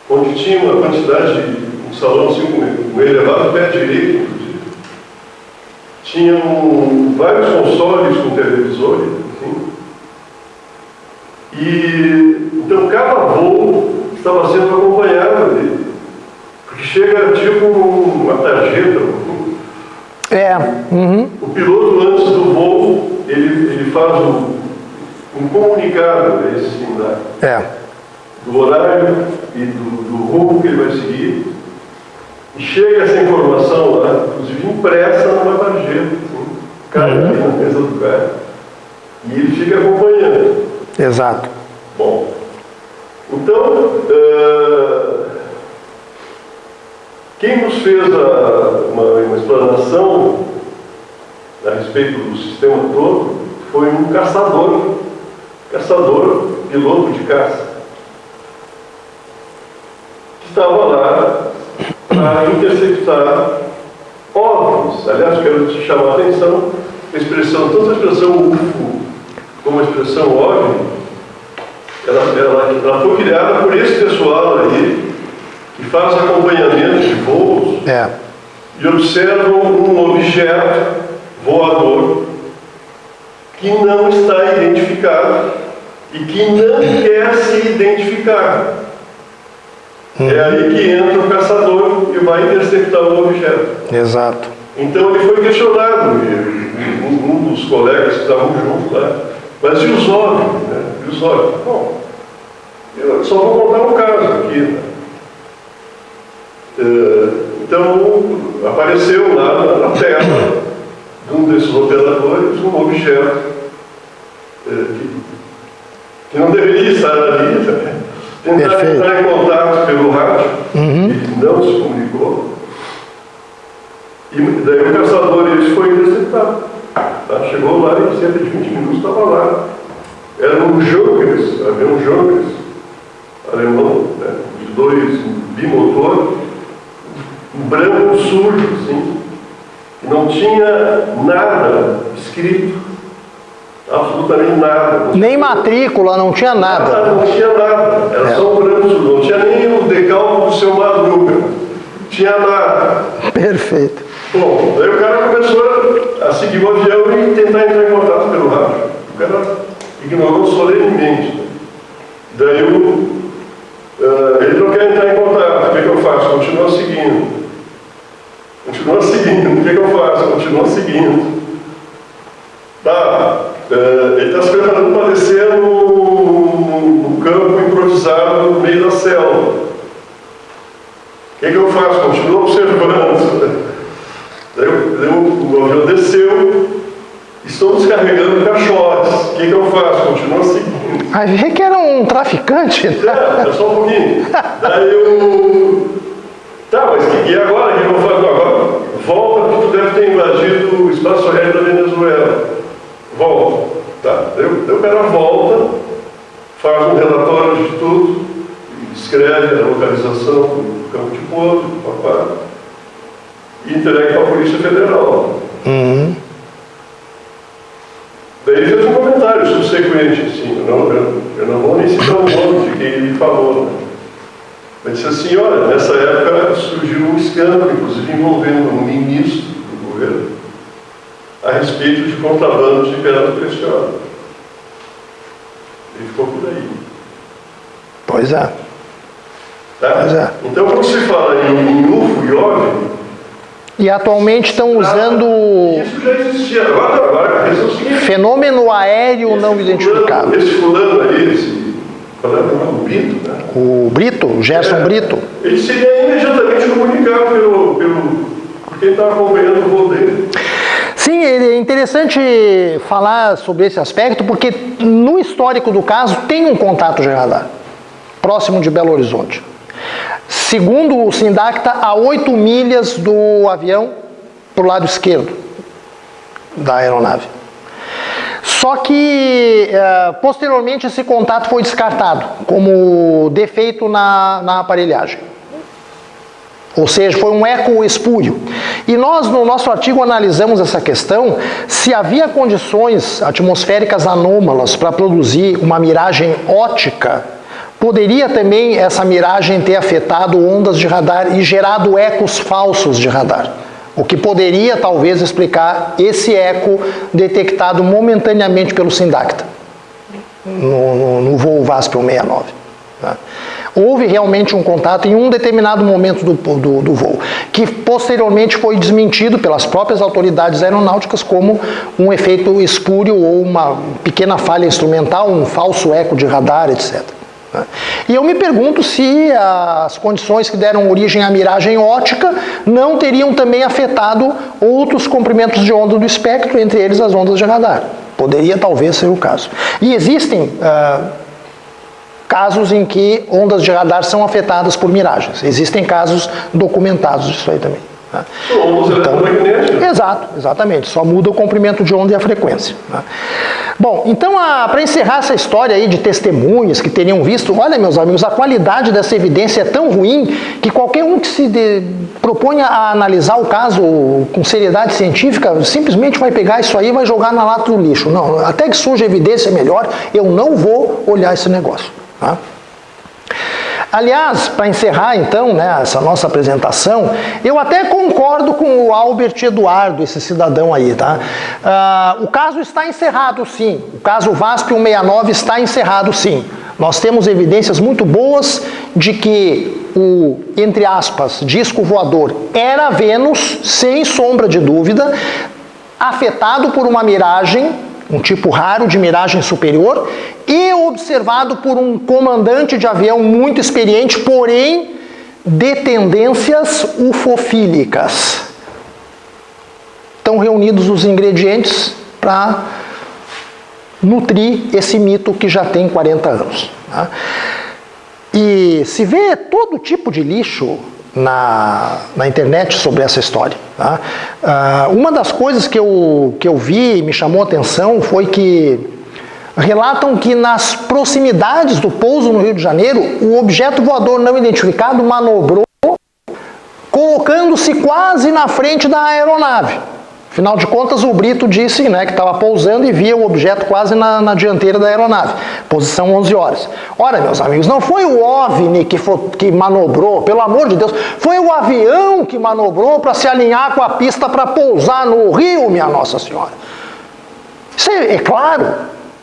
onde tinha uma quantidade de um salão assim, um elevado pé direito, inclusive. Tinham vários consoles com televisores, assim. E então cada voo estava sendo acompanhado ali, porque chega tipo uma tarjeta. O piloto, antes do voo, ele faz um comunicado a esse similar. Do horário e do rumo que ele vai seguir. E chega essa informação lá, inclusive impressa numa tarjeta, assim, cai aqui na mesa do cara. E ele fica acompanhando. Exato. Bom, então, quem nos fez uma explanação a respeito do sistema todo foi um caçador, piloto de caça, que estava lá para interceptar OVNIs. Aliás, quero te chamar a atenção, tanto a expressão UFO como a expressão OVNI, ela foi criada por esse pessoal aí, que faz acompanhamento de voos e observam um objeto voador que não está identificado e que não quer se identificar. É aí que entra o caçador e vai interceptar o objeto. Exato. Então ele foi questionado, um dos colegas que estavam juntos lá, mas e os OVNIs, né? E os OVNIs? Bom, eu só vou contar um caso aqui, né? Então, apareceu lá na tela de um desses operadores um objeto que não deveria estar ali, né? Tentar entrar em contato pelo rádio, ele não se comunicou, e daí o caçador foi interceptado. Tá? Chegou lá e em cerca de 20 minutos estava lá. Era um Junkers, havia um Junkers alemão, né, de 2 bimotor, um branco sujo, assim, que não tinha nada escrito, absolutamente nada. Nem matrícula, não tinha nada. Não tinha nada, era só um branco sujo, não tinha nem o decalque do seu Madruga, não tinha nada. Perfeito. Bom, daí o cara começou a seguir o avião e tentar entrar em contato pelo rádio. O cara ignorou solenemente. Daí ele não quer entrar em contato, o que eu faço? Continua seguindo. O que eu faço? Continua seguindo. Tá, ele está se preparando para descer no campo improvisado no meio da selva. O que eu faço? Continua observando. Daí o avião desceu, estou descarregando caixotes. O que eu faço? Continuo seguindo. Mas vê que era um traficante. É só um pouquinho. Daí tá, mas e agora? O que eu faço? Não, agora volta, porque tu deve ter invadido o espaço aéreo da Venezuela. Volta. Tá. Daí o cara volta, faz um relatório de tudo, escreve a localização do campo de pouso, papá, e entrega para a Polícia Federal. Daí ele fez um comentário subsequente, assim, eu não vou nem citar o nome de quem ele falou, né? Mas disse assim, olha, nessa época surgiu um escândalo, inclusive envolvendo um ministro do governo, a respeito de contrabando de pedra preciosa. Ele ficou por aí. Pois é. Tá? Pois é. Então, quando se fala em UFO e OVNI, e atualmente estão usando isso já existia. Agora a questão é o seguinte: fenômeno aéreo não identificado. Esse fulano aí, qual é o nome? O Brito, né? O Brito, o Gerson Brito. Ele seria imediatamente comunicado por quem está acompanhando o voo dele. Sim, é interessante falar sobre esse aspecto, porque no histórico do caso tem um contato de radar, próximo de Belo Horizonte. Segundo o Sindacta, a 8 milhas do avião para o lado esquerdo da aeronave. Só que, posteriormente, esse contato foi descartado como defeito na aparelhagem. Ou seja, foi um eco espúrio. E nós, no nosso artigo, analisamos essa questão, se havia condições atmosféricas anômalas para produzir uma miragem óptica. Poderia também essa miragem ter afetado ondas de radar e gerado ecos falsos de radar, o que poderia talvez explicar esse eco detectado momentaneamente pelo Sindacta no voo VASP 169. Tá? Houve realmente um contato em um determinado momento do voo, que posteriormente foi desmentido pelas próprias autoridades aeronáuticas como um efeito espúrio ou uma pequena falha instrumental, um falso eco de radar, etc. E eu me pergunto se as condições que deram origem à miragem óptica não teriam também afetado outros comprimentos de onda do espectro, entre eles as ondas de radar. Poderia talvez ser o caso. E existem casos em que ondas de radar são afetadas por miragens. Existem casos documentados disso aí também. Né? Somos eletromagnéticos. Exatamente, só muda o comprimento de onda e a frequência. Né? Bom, então para encerrar essa história aí de testemunhas que teriam visto, olha meus amigos, a qualidade dessa evidência é tão ruim que qualquer um que se proponha a analisar o caso com seriedade científica simplesmente vai pegar isso aí e vai jogar na lata do lixo. Não, até que surja evidência melhor, eu não vou olhar esse negócio. Tá? Aliás, para encerrar então, né, essa nossa apresentação, eu até concordo com o Albert Eduardo, esse cidadão aí, tá? O caso está encerrado sim, o caso VASP 169 está encerrado sim. Nós temos evidências muito boas de que o, entre aspas, disco voador era Vênus, sem sombra de dúvida, afetado por uma miragem, um tipo raro de miragem superior, e observado por um comandante de avião muito experiente, porém de tendências ufofílicas. Estão reunidos os ingredientes para nutrir esse mito que já tem 40 anos. Tá? E se vê todo tipo de lixo na internet sobre essa história. Tá? Uma das coisas que eu vi e me chamou a atenção foi que relatam que nas proximidades do pouso no Rio de Janeiro, o objeto voador não identificado manobrou, colocando-se quase na frente da aeronave. Afinal de contas, o Brito disse, né, que estava pousando e via o objeto quase na dianteira da aeronave. Posição 11 horas. Ora, meus amigos, não foi o OVNI que manobrou, pelo amor de Deus. Foi o avião que manobrou para se alinhar com a pista para pousar no Rio, minha Nossa Senhora. Isso é claro.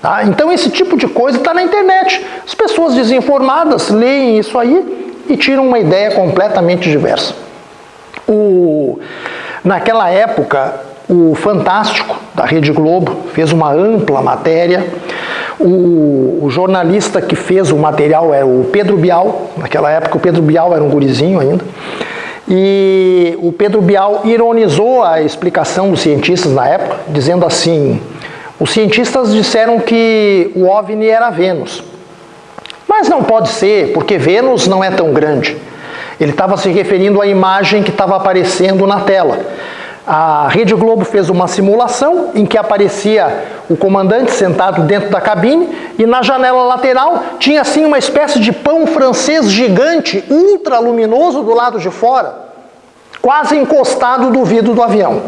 Tá? Então, esse tipo de coisa está na internet. As pessoas desinformadas leem isso aí e tiram uma ideia completamente diversa. Naquela época, o Fantástico, da Rede Globo, fez uma ampla matéria. O jornalista que fez o material era o Pedro Bial. Naquela época, o Pedro Bial era um gurizinho ainda. E o Pedro Bial ironizou a explicação dos cientistas na época, dizendo assim: os cientistas disseram que o OVNI era Vênus. Mas não pode ser, porque Vênus não é tão grande. Ele estava se referindo à imagem que estava aparecendo na tela. A Rede Globo fez uma simulação em que aparecia o comandante sentado dentro da cabine e na janela lateral tinha assim uma espécie de pão francês gigante, ultraluminoso do lado de fora, quase encostado do vidro do avião.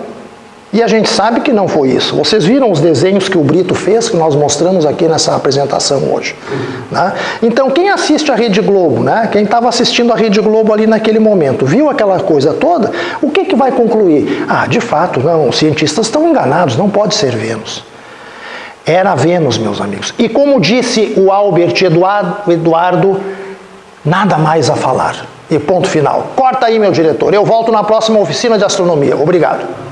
E a gente sabe que não foi isso. Vocês viram os desenhos que o Brito fez, que nós mostramos aqui nessa apresentação hoje. Né? Então, quem assiste a Rede Globo, né? Quem estava assistindo a Rede Globo ali naquele momento, viu aquela coisa toda, o que vai concluir? De fato, não, os cientistas estão enganados, não pode ser Vênus. Era Vênus, meus amigos. E como disse o Albert Eduardo, nada mais a falar. E ponto final. Corta aí, meu diretor. Eu volto na próxima oficina de astronomia. Obrigado.